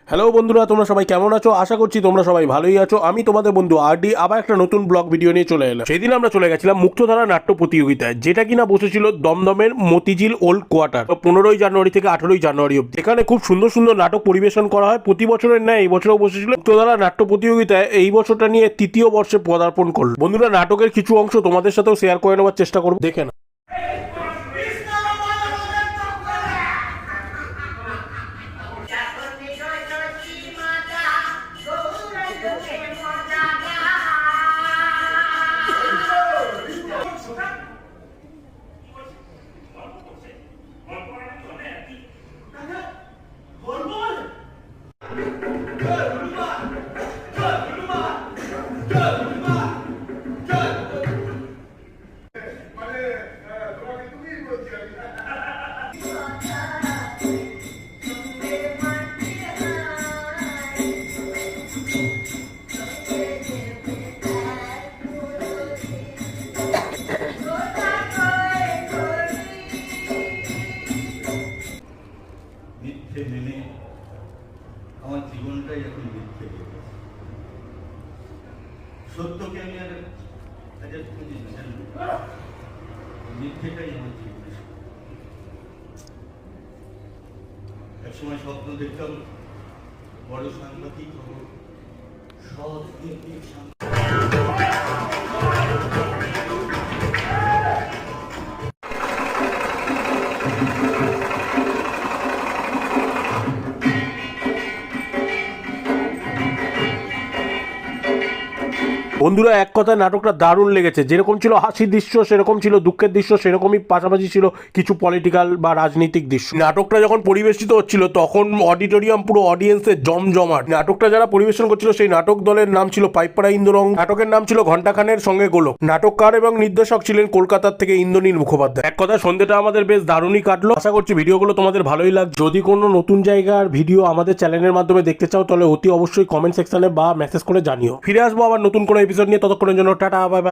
Hello বন্ধুরা, তোমরা সবাই কেমন আছো? আশা করছি তোমরা সবাই ভালোই আছো। আমি তোমাদের বন্ধু আরডি আবার একটা নতুন ব্লগ ভিডিও নিয়ে চলে এলাম। সেদিন আমরা চলে গেছিলাম মুক্তধারা নাট্য প্রতিযোগিতায়, যেটা কিনা বসেছিল দমদমের মতিঝিল ওল্ড কোয়ার্টার 15ই জানুয়ারি থেকে 18ই জানুয়ারি অব্দি। এখানে খুব সুন্দর সুন্দর নাটক পরিবেশন করা হয়। প্রতি বছরের ন্যায় এই বছরও বসেছিল মুক্তধারা নাট্য প্রতিযোগিতায়। এই বছরটা নিয়ে তৃতীয় বর্ষে পদার্পণ করলো। বন্ধুরা, নাটকের কিছু অংশ তোমাদের সাথেও শেয়ার করে নেওয়ার চেষ্টা করবো, দেখে না। মিথ্যে মেনে আমার জীবনটাই এখন মিথ্যে হয়ে গেছে। সত্যকে আমি আর খুঁজি না, জানেন? মিথ্যেটাই আমার জীবনে। একসময় স্বপ্ন দেখতাম বড় সাংবাদিক হব, সৎ নির্ভীক সাংবাদিক। বন্ধুরা, এক কথায় নাটকটা দারুণ লেগেছে। যেরকম ছিল হাসির দৃশ্য, সেরকম ছিল দুঃখের দৃশ্য, সেরকমই পাশাপাশি ছিল কিছু পলিটিক্যাল বা রাজনৈতিক দৃশ্য। নাটকটা যখন পরিবেশিত হচ্ছিল তখন অডিটোরিয়াম পুরো অডিয়েন্সের জমজমাট। নাটকটা যারা পরিবেশন করছিল সেই নাটক দলের নাম ছিল পাইকপাড়া ইন্দ্ররং। নাটকের নাম ছিল ঘণ্টাখানের সঙ্গে গোলক। নাটককার এবং নির্দেশক ছিলেন কলকাতার থেকে ইন্দ্রনীল মুখোপাধ্যায়। এক কথায় সন্ধ্যেটা আমাদের বেশ দারুণই কাটলো। আশা করছি ভিডিওগুলো তোমাদের ভালোই লাগবে। যদি কোনো নতুন জায়গার ভিডিও আমাদের চ্যানেলের মাধ্যমে দেখতে চাও তাহলে অতি অবশ্যই কমেন্ট সেকশনে বা মেসেজ করে জানিও। ফিরে আসবো আবার নতুন কোনো এপিসোড নিয়ে। ততক্ষণের জন্য টাটা, বাই বাই।